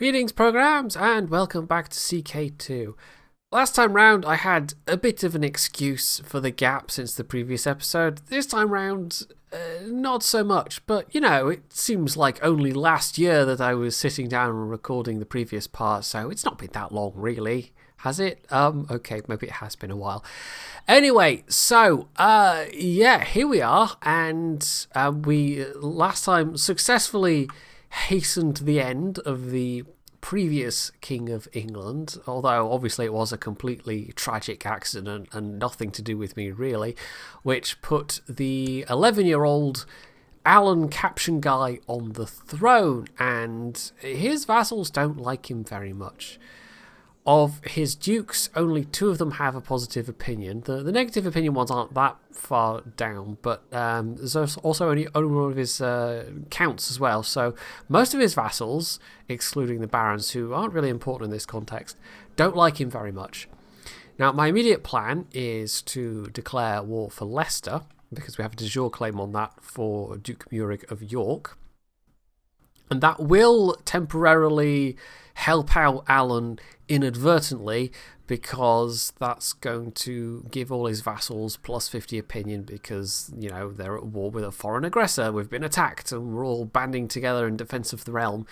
Greetings, programs, and welcome back to CK2. Last time round, I had a bit of an excuse for the gap since the previous episode. This time round, not so much, but you know, it seems like only last year that I was sitting down and recording the previous part, so it's not been that long, really. Has it? Okay, maybe it has been a while. Anyway, so, yeah, here we are, and we last time successfully hastened the end of the previous King of England, although obviously it was a completely tragic accident and nothing to do with me really, which put the 11-year-old Alan Caption Guy on the throne, and his vassals don't like him very much. Of his dukes, only 2 of them have a positive opinion. The negative opinion ones aren't that far down, but there's also only one of his counts as well. So most of his vassals, excluding the barons, who aren't really important in this context, don't like him very much. Now, my immediate plan is to declare war for Leicester, because we have a de jure claim on that for Duke Murik of York. And that will temporarily help out Alan inadvertently, because that's going to give all his vassals plus 50 opinion because, you know, they're at war with a foreign aggressor. We've been attacked and we're all banding together in defense of the realm.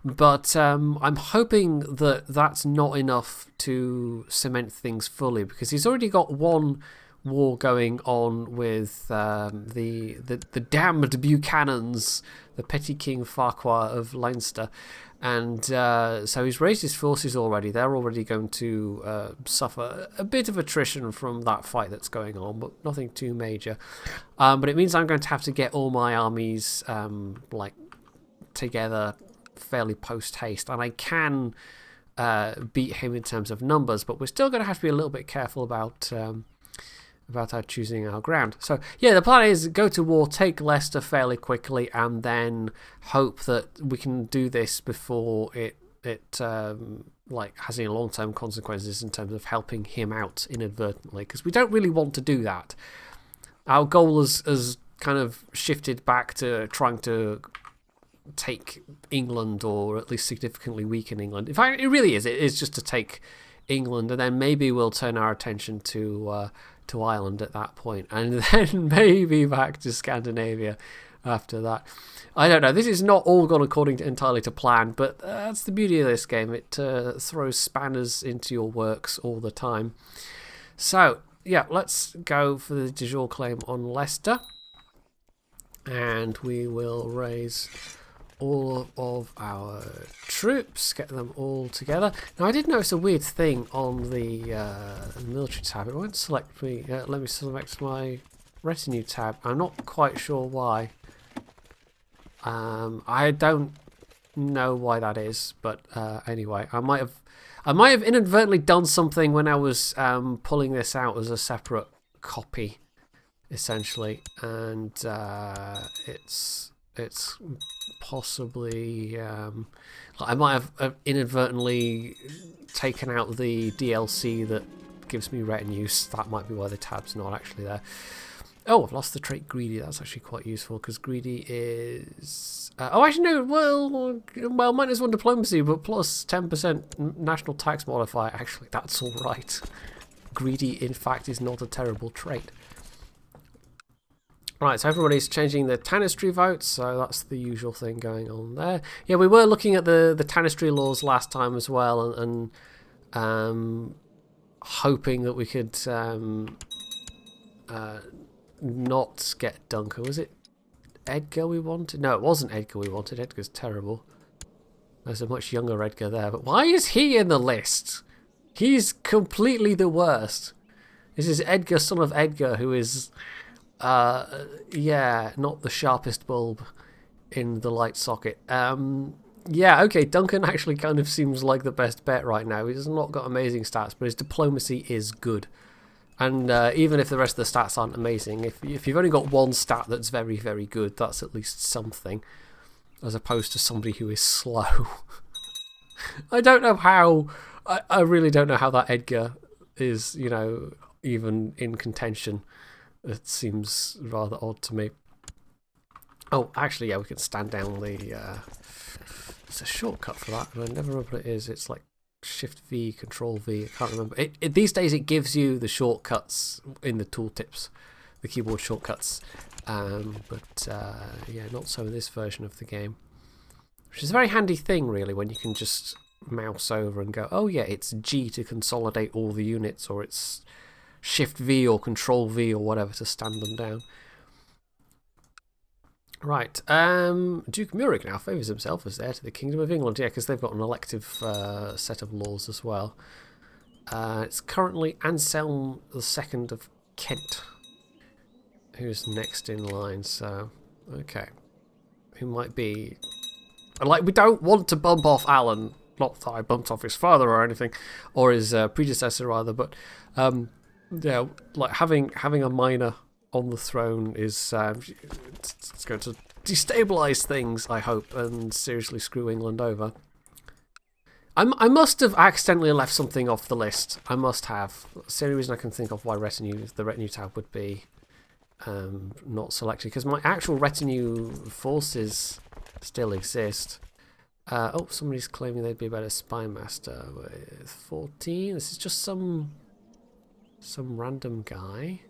But I'm hoping that that's not enough to cement things fully, because he's already got one war going on with the damned Buchanans, the petty King Farquhar of Leinster, and so he's raised his forces already. They're already going to suffer a bit of attrition from that fight that's going on, but nothing too major. But it means I'm going to have to get all my armies together fairly post haste, and I can beat him in terms of numbers, but we're still going to have to be a little bit careful about our choosing our ground. So yeah, the plan is go to war, take Leicester fairly quickly, and then hope that we can do this before it has any long-term consequences in terms of helping him out inadvertently, because we don't really want to do that. Our goal has kind of shifted back to trying to take England, or at least significantly weaken England. In fact, it really is. It is just to take England, and then maybe we'll turn our attention to Ireland at that point, and then maybe back to Scandinavia after that. I don't know. This is not all gone entirely to plan, but that's the beauty of this game. It throws spanners into your works all the time. So, yeah, let's go for the de jure claim on Leicester, and we will raise all of our troops, get them all together. Now, I did notice a weird thing on the military tab. It won't select me. Let me select my retinue tab. I'm not quite sure why. I don't know why that is, but anyway, I might have inadvertently done something when I was pulling this out as a separate copy, essentially, and it's possibly I might have inadvertently taken out the DLC that gives me retinues. That might be why the tab's not actually there. Oh, I've lost the trait greedy. That's actually quite useful, because greedy is actually no, well minus 1 diplomacy, but plus 10% national tax modifier. Actually, that's all right. Greedy, in fact, is not a terrible trait. Right, so everybody's changing the Tanistry votes, so that's the usual thing going on there. Yeah, we were looking at the Tanistry laws last time as well, and hoping that we could not get Duncan. Was it Edgar we wanted? No, it wasn't Edgar we wanted. Edgar's terrible. There's a much younger Edgar there, but why is he in the list? He's completely the worst. This is Edgar, son of Edgar, who is... yeah, not the sharpest bulb in the light socket. Yeah, okay, Duncan actually kind of seems like the best bet right now. He's not got amazing stats, but his diplomacy is good. And even if the rest of the stats aren't amazing, if you've only got one stat that's very, very good, that's at least something, as opposed to somebody who is slow. I don't know how... I really don't know how that Edgar is, you know, even in contention. It seems rather odd to me. Oh, actually, yeah, we can stand down the There's a shortcut for that, but I never remember what it is. It's like Shift V, Control V. I can't remember. These days it gives you the shortcuts in the tooltips, the keyboard shortcuts. But yeah, not so in this version of the game. Which is a very handy thing, really, when you can just mouse over and go, oh yeah, it's G to consolidate all the units, or it's Shift V or Control V or whatever to stand them down. Right, Duke Murik now favours himself as heir to the Kingdom of England. Yeah, because they've got an elective set of laws as well. It's currently Anselm II of Kent who's next in line, so okay. Who might be... Like, we don't want to bump off Alan. Not that I bumped off his father or anything, or his predecessor rather, but yeah, like having a minor on the throne is it's going to destabilise things, I hope, and seriously screw England over. I must have accidentally left something off the list. I must have. It's the only reason I can think of why the retinue tab would be not selected, because my actual retinue forces still exist. Oh, somebody's claiming they'd be a better spy master with 14. This is just some random guy.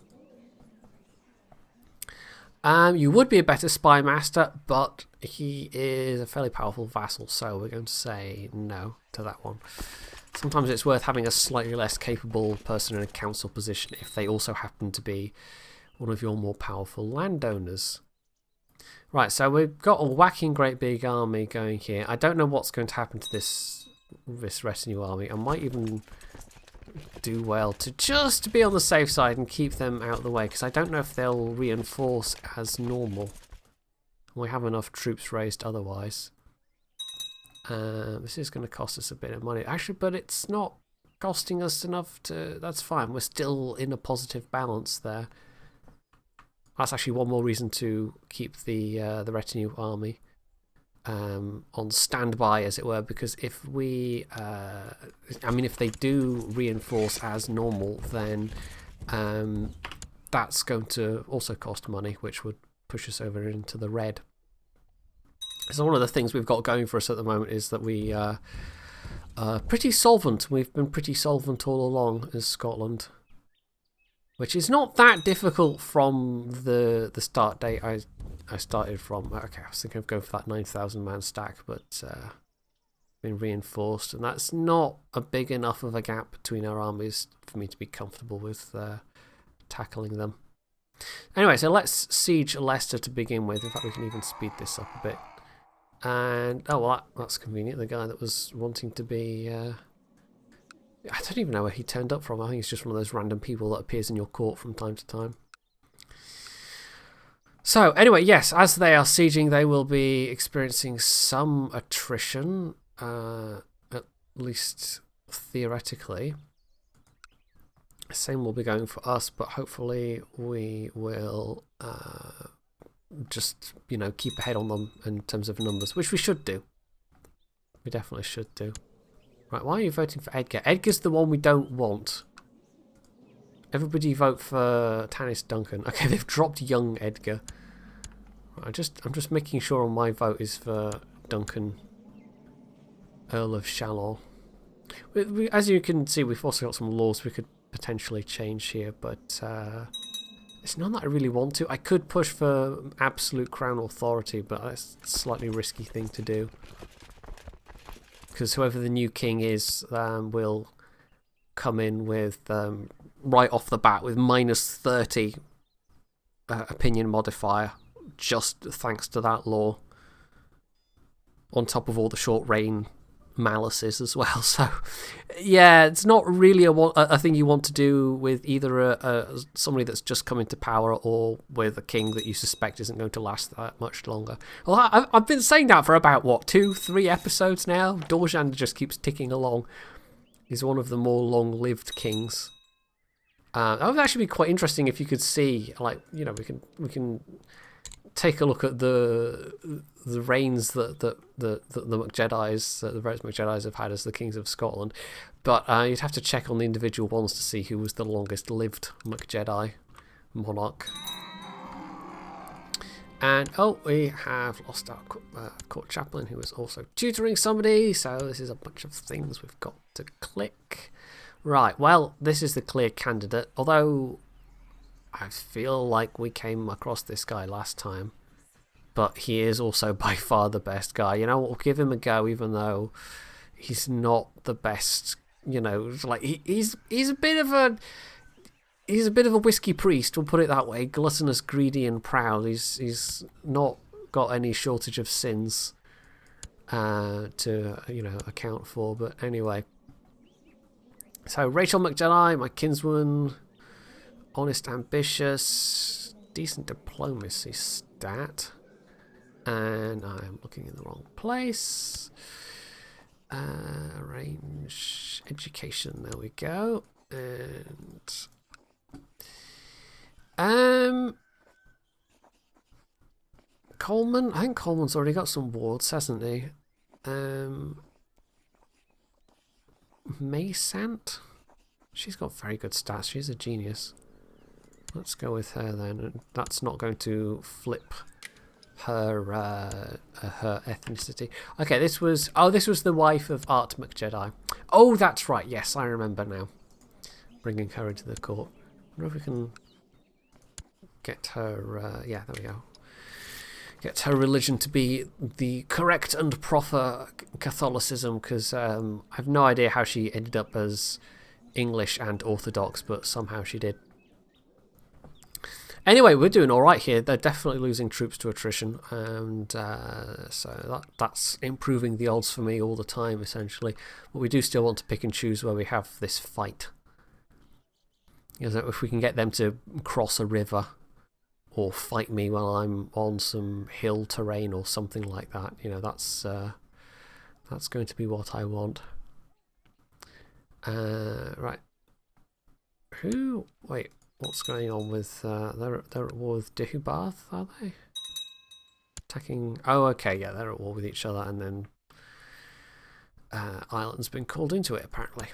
You would be a better spy master, but he is a fairly powerful vassal, so we're going to say no to that one. Sometimes it's worth having a slightly less capable person in a council position if they also happen to be one of your more powerful landowners. Right, so we've got a whacking great big army going here. I don't know what's going to happen to this retinue army. I might even do well to just be on the safe side and keep them out of the way, because I don't know if they'll reinforce as normal. We have enough troops raised otherwise. This is going to cost us a bit of money. Actually, but it's not costing us enough to... That's fine. We're still in a positive balance there. That's actually one more reason to keep the retinue army on standby, as it were, because if we, I mean, if they do reinforce as normal, then that's going to also cost money, which would push us over into the red. So one of the things we've got going for us at the moment is that we are pretty solvent. We've been pretty solvent all along as Scotland, which is not that difficult from the start date I started from. Okay, I was thinking of going for that 9,000 man stack, but been reinforced, and that's not a big enough of a gap between our armies for me to be comfortable with tackling them. Anyway, so let's siege Leicester to begin with. In fact, we can even speed this up a bit. And, oh, well, that's convenient. The guy that was wanting to be... I don't even know where he turned up from. I think it's just one of those random people that appears in your court from time to time. So, anyway, yes, as they are sieging, they will be experiencing some attrition, at least theoretically. Same will be going for us, but hopefully we will just, you know, keep ahead on them in terms of numbers, which we should do. We definitely should do. Right, why are you voting for Edgar? Edgar's the one we don't want. Everybody vote for Tanis Duncan. Okay, they've dropped young Edgar. Right, I'm just making sure my vote is for Duncan, Earl of Chalon. As you can see, we've also got some laws we could potentially change here, but it's none that I really want to. I could push for absolute crown authority, but that's a slightly risky thing to do. Because whoever the new king is will come in with, right off the bat, with -30 opinion modifier, just thanks to that law. On top of all the short reign malices as well. So, yeah, it's not really a thing you want to do with either somebody that's just come into power or with a king that you suspect isn't going to last that much longer. Well, I've been saying that for about, what, 2-3 episodes now? Dorjan just keeps ticking along. He's one of the more long-lived kings. That would actually be quite interesting if you could see, like, you know, we can take a look at the reigns that the McJedis, the various McJedis have had as the kings of Scotland, but you'd have to check on the individual ones to see who was the longest lived McJedi monarch. And oh, we have lost our court chaplain, who is also tutoring somebody. So this is a bunch of things we've got to click. Right, well, this is the clear candidate. Although I feel like we came across this guy last time, but he is also by far the best guy. You know, we'll give him a go, even though he's not the best. You know, like he's a bit of a. He's a bit of a whiskey priest, we'll put it that way. Gluttonous, greedy, and proud. He's not got any shortage of sins to account for. But anyway, so Rachel McJedi, my kinswoman, honest, ambitious, decent diplomacy stat, and I'm looking in the wrong place. Range education. There we go, and. Coleman? I think Coleman's already got some wards, hasn't he? Maysant? She's got very good stats. She's a genius. Let's go with her then. And that's not going to flip her her ethnicity. Okay, this was the wife of Art McJedi. Oh, that's right. Yes, I remember now. Bringing her into the court. I wonder if we can get her, yeah, there we go. Get her religion to be the correct and proper Catholicism, because I have no idea how she ended up as English and Orthodox, but somehow she did. Anyway, we're doing all right here. They're definitely losing troops to attrition, and so that's improving the odds for me all the time, essentially. But we do still want to pick and choose where we have this fight. If we can get them to cross a river or fight me while I'm on some hill terrain or something like that, that's going to be what I want. Right. Wait, what's going on with... they're at war with Deheubarth, are they? Attacking... Oh, okay, yeah, they're at war with each other, and then Ireland's been called into it, apparently.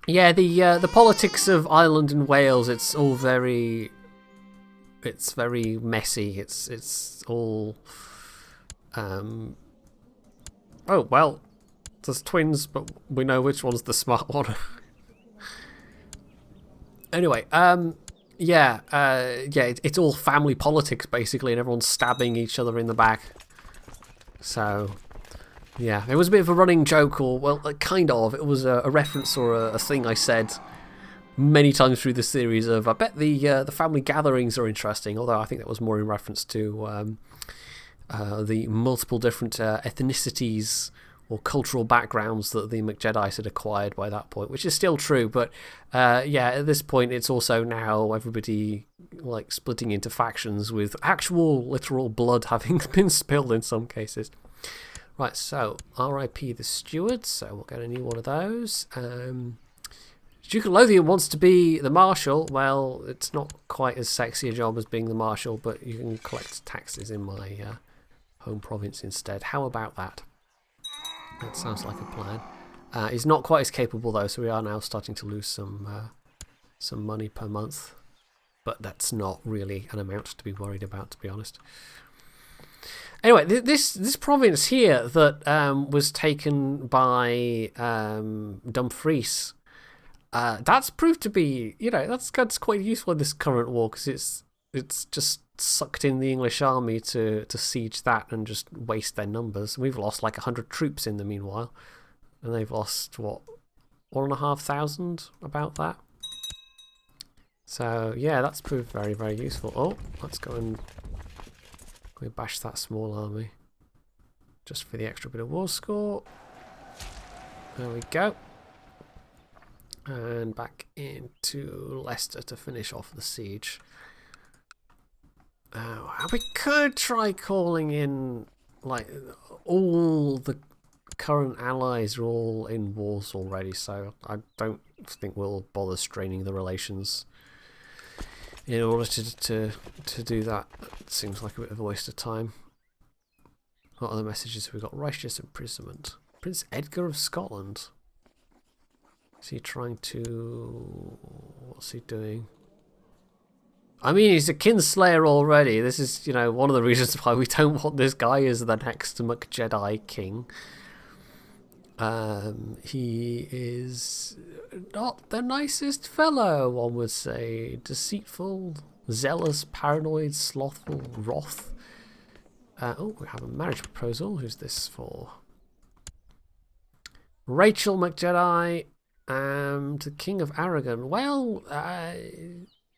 Yeah, the politics of Ireland and Wales, it's all very... It's very messy. It's all... Oh, well, there's twins, but we know which one's the smart one. Anyway, it's all family politics, basically, and everyone's stabbing each other in the back. So... yeah, it was a bit of a running joke, or, well, kind of. It was a reference or a thing I said many times through the series of, I bet the family gatherings are interesting, although I think that was more in reference to the multiple different ethnicities or cultural backgrounds that the McJedis had acquired by that point, which is still true, but yeah, at this point it's also now everybody like splitting into factions with actual literal blood having been spilled in some cases. Right, so R.I.P. the steward, so we'll get a new one of those. Duke of Lothian wants to be the marshal. Well, it's not quite as sexy a job as being the marshal, but you can collect taxes in my home province instead. How about that? That sounds like a plan. He's not quite as capable though, so we are now starting to lose some money per month. But that's not really an amount to be worried about, to be honest. Anyway, this province here that was taken by Dumfries, that's proved to be, that's quite useful in this current war, because it's just sucked in the English army to siege that and just waste their numbers. We've lost like 100 troops in the meanwhile, and they've lost, what, 1,500, about that. So yeah, that's proved very, very useful. Oh, let's go and bash that small army just for the extra bit of war score. There we go. And back into Leicester to finish off the siege. We could try calling in, like, all the current allies are all in wars already, so I don't think we'll bother straining the relations in order to do that. It seems like a bit of a waste of time. What other messages we've got? Righteous imprisonment. Prince Edgar of Scotland. Is he trying to... what's he doing? I mean, he's a kinslayer already. This is, one of the reasons why we don't want this guy as the next McJedi king. He is not the nicest fellow, one would say. Deceitful, zealous, paranoid, slothful, wrath. We have a marriage proposal. Who's this for? Rachel McJedi, to King of Aragon. Well,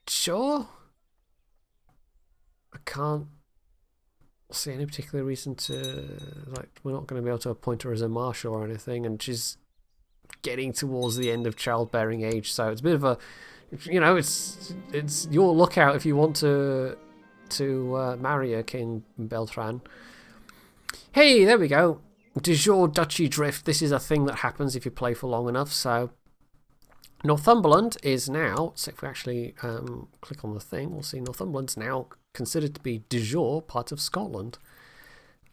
sure. I can't see any particular reason to, we're not going to be able to appoint her as a marshal or anything, and she's getting towards the end of childbearing age, so it's a bit of a, it's your lookout if you want to marry a King Beltran. Hey, there we go. De jure duchy drift. This is a thing that happens if you play for long enough. So Northumberland is now, so if we actually click on the thing, we'll see Northumberland's now considered to be de jure part of Scotland.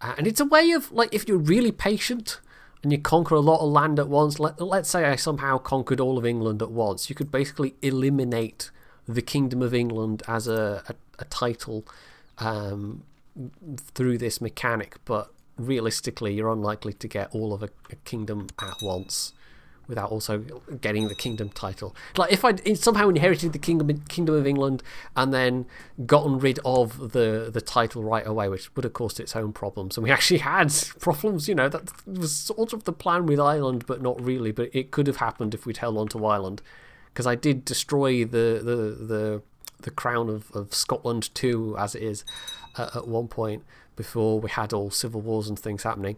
And it's a way of, if you're really patient and you conquer a lot of land at once, let's say I somehow conquered all of England at once, you could basically eliminate the Kingdom of England as a title through this mechanic, but realistically you're unlikely to get all of a kingdom at once without also getting the kingdom title. If I somehow inherited the kingdom of England and then gotten rid of the title right away, which would have caused its own problems, and we actually had problems, that was sort of the plan with Ireland, but not really. But it could have happened if we'd held on to Ireland, because I did destroy the crown of Scotland too, as it is, at one point before we had all civil wars and things happening.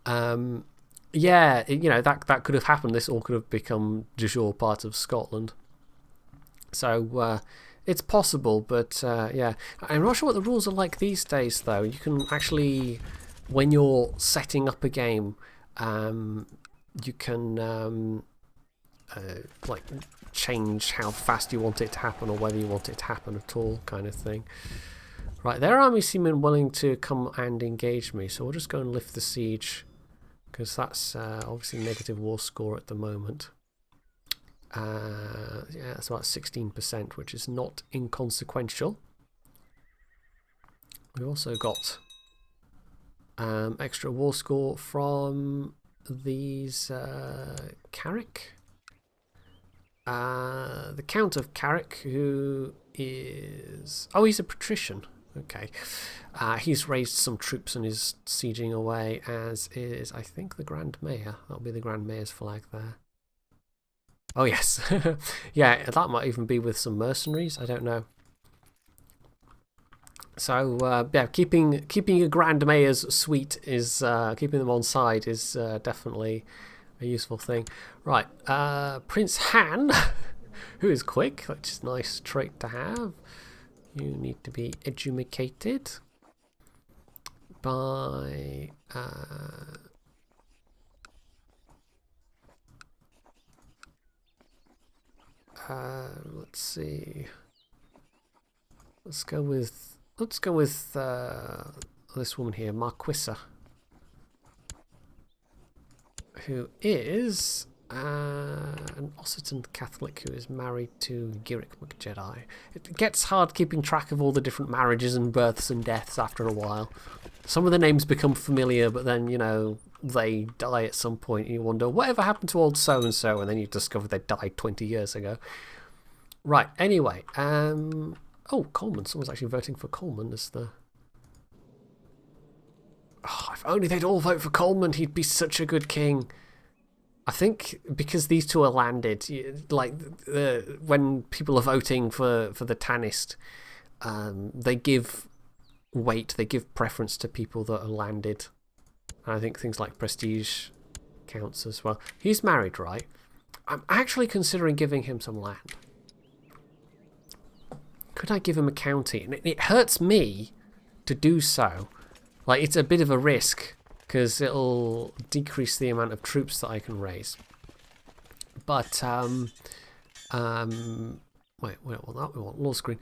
That could have happened. This all could have become de jure part of Scotland. So it's possible, but I'm not sure what the rules are like these days, though. You can actually, when you're setting up a game, you can change how fast you want it to happen or whether you want it to happen at all, kind of thing. Right, their army seem unwilling to come and engage me, so we'll just go and lift the siege, because that's obviously negative war score at the moment. That's about 16%, which is not inconsequential. We've also got extra war score from these Carrick. The Count of Carrick, who is... Oh, he's a patrician. Okay. He's raised some troops and is sieging away, as is, I think, the Grand Mayor. That'll be the Grand Mayor's flag there. Oh, yes. Yeah, that might even be with some mercenaries. I don't know. So, keeping a Grand Mayor's suite is... keeping them on side is definitely a useful thing. Right. Prince Han, who is quick, which is a nice trait to have. You need to be educated by let's see. Let's go with this woman here, Marquissa, who is an Occitan Catholic who is married to Giric McJedi. It gets hard keeping track of all the different marriages and births and deaths after a while. Some of the names become familiar, but then, they die at some point and you wonder, whatever happened to old so-and-so? And then you discover they died 20 years ago. Right, anyway. Oh, Coleman. Someone's actually voting for Coleman as the... Oh, if only they'd all vote for Coleman, he'd be such a good king. I think because these two are landed, when people are voting for the Tannist, they give weight, they give preference to people that are landed. And I think things like prestige counts as well. He's married, right? I'm actually considering giving him some land. Could I give him a county? And it hurts me to do so. It's a bit of a risk, because it'll decrease the amount of troops that I can raise. But, wait, we don't want that, we want law screen.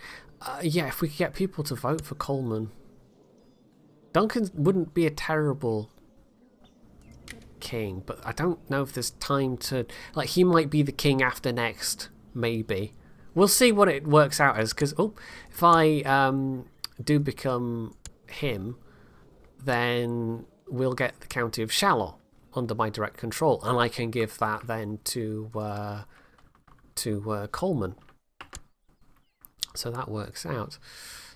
If we could get people to vote for Coleman. Duncan wouldn't be a terrible king, but I don't know if there's time to... he might be the king after next, maybe. we'll see what it works out as. Because if I do become him, then we'll get the county of Shalott under my direct control, and I can give that then to Coleman. So that works out.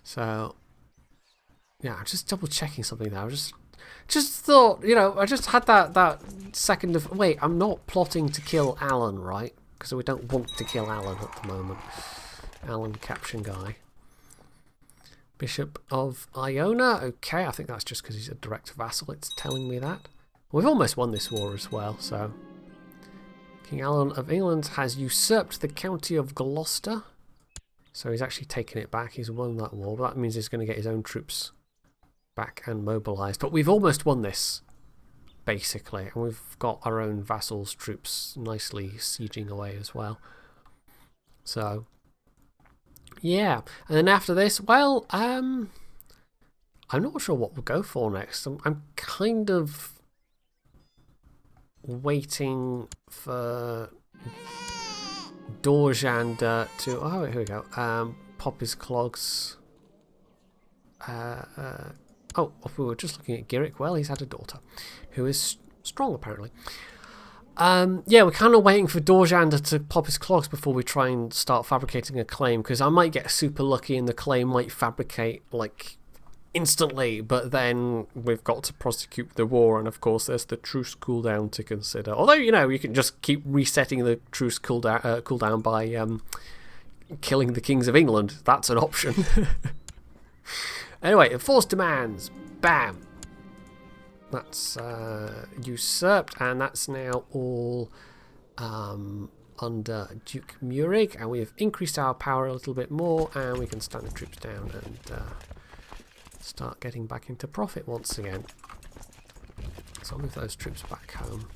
So yeah, I'm just double checking something there. I just thought, I just had that second of, wait, I'm not plotting to kill Alan, right? Because we don't want to kill Alan at the moment. Alan, caption guy. Bishop of Iona. Okay, I think that's just because he's a direct vassal. It's telling me that. We've almost won this war as well, so. King Alan of England has usurped the county of Gloucester. So he's actually taken it back. He's won that war. That means he's going to get his own troops back and mobilised. But we've almost won this, basically. And we've got our own vassals' troops nicely sieging away as well. So, yeah. And then after this, well, I'm not sure what we'll go for next. I'm kind of waiting for Dorjander to... Oh, here we go. Pop his clogs. Oh, we were just looking at Giric. Well, he's had a daughter who is strong, apparently. Yeah, we're kind of waiting for Dorjander to pop his clogs before we try and start fabricating a claim, because I might get super lucky and the claim might fabricate, like, instantly, but then we've got to prosecute the war, and of course there's the truce cooldown to consider. Although, you can just keep resetting the truce cooldown by killing the kings of England. That's an option. Anyway, enforced demands. Bam. That's usurped, and that's now all under Duke Murig, and we have increased our power a little bit more, and we can stand the troops down and start getting back into profit once again. So I'll move those troops back home.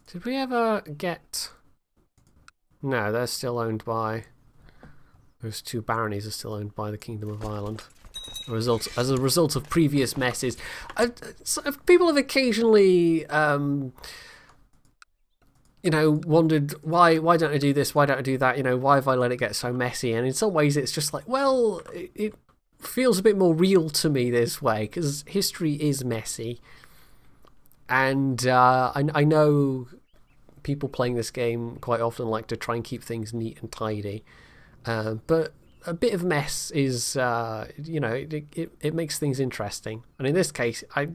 Did we ever get... No, they're still owned by... Those two baronies are still owned by the Kingdom of Ireland. As a result of previous messes. People have occasionally, wondered, why don't I do this? Why don't I do that? Why have I let it get so messy? And in some ways it's just like, well, it feels a bit more real to me this way, because history is messy. And I know people playing this game quite often like to try and keep things neat and tidy. But a bit of mess is, it makes things interesting. And in this case, I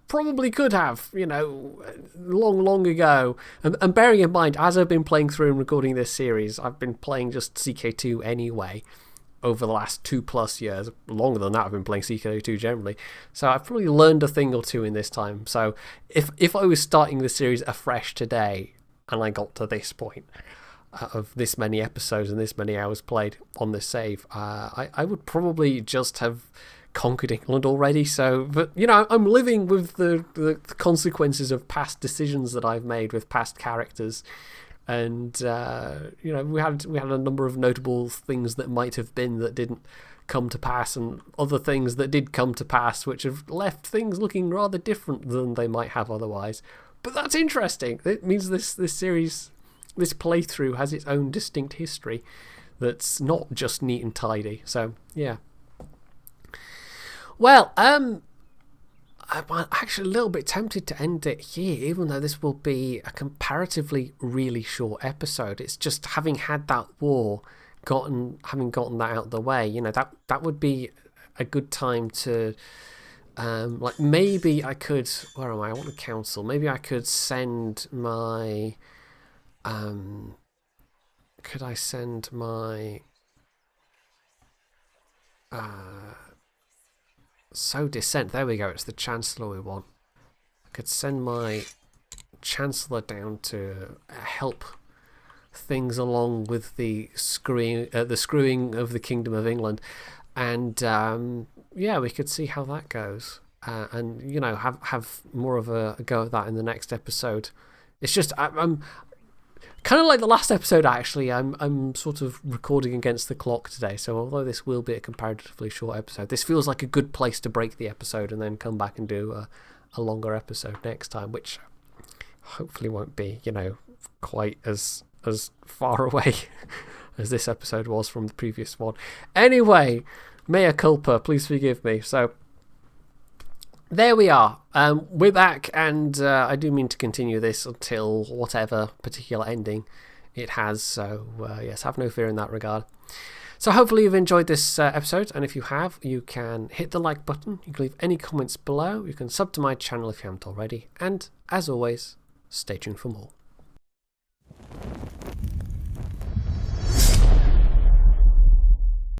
probably could have, long ago. And bearing in mind, as I've been playing through and recording this series, I've been playing just CK2 anyway over the last 2+ years. Longer than that, I've been playing CK2 generally. So I've probably learned a thing or two in this time. So if I was starting the series afresh today and I got to this point, of this many episodes and this many hours played on this save, I would probably just have conquered England already. So, but I'm living with the consequences of past decisions that I've made with past characters, and we had a number of notable things that might have been that didn't come to pass, and other things that did come to pass, which have left things looking rather different than they might have otherwise. But that's interesting. It means this series. This playthrough has its own distinct history that's not just neat and tidy. So, yeah. Well, I'm actually a little bit tempted to end it here, even though this will be a comparatively really short episode. It's just having had that war, having gotten that out of the way, that would be a good time to... like, maybe I could... Where am I? I want the council. Maybe I could send my... could I send my dissent? There we go. It's the Chancellor we want. I could send my Chancellor down to help things along with the screwing of the Kingdom of England, and yeah, we could see how that goes, and have more of a go at that in the next episode. It's just I'm kind of like the last episode, actually. I'm sort of recording against the clock today, so although this will be a comparatively short episode, this feels like a good place to break the episode and then come back and do a longer episode next time, which hopefully won't be, quite as as far away as this episode was from the previous one. Anyway, mea culpa, please forgive me. So there we are. We're back, and I do mean to continue this until whatever particular ending it has. So yes, have no fear in that regard. So hopefully you've enjoyed this episode, and if you have, you can hit the like button, you can leave any comments below, you can sub to my channel if you haven't already, and as always, stay tuned for more.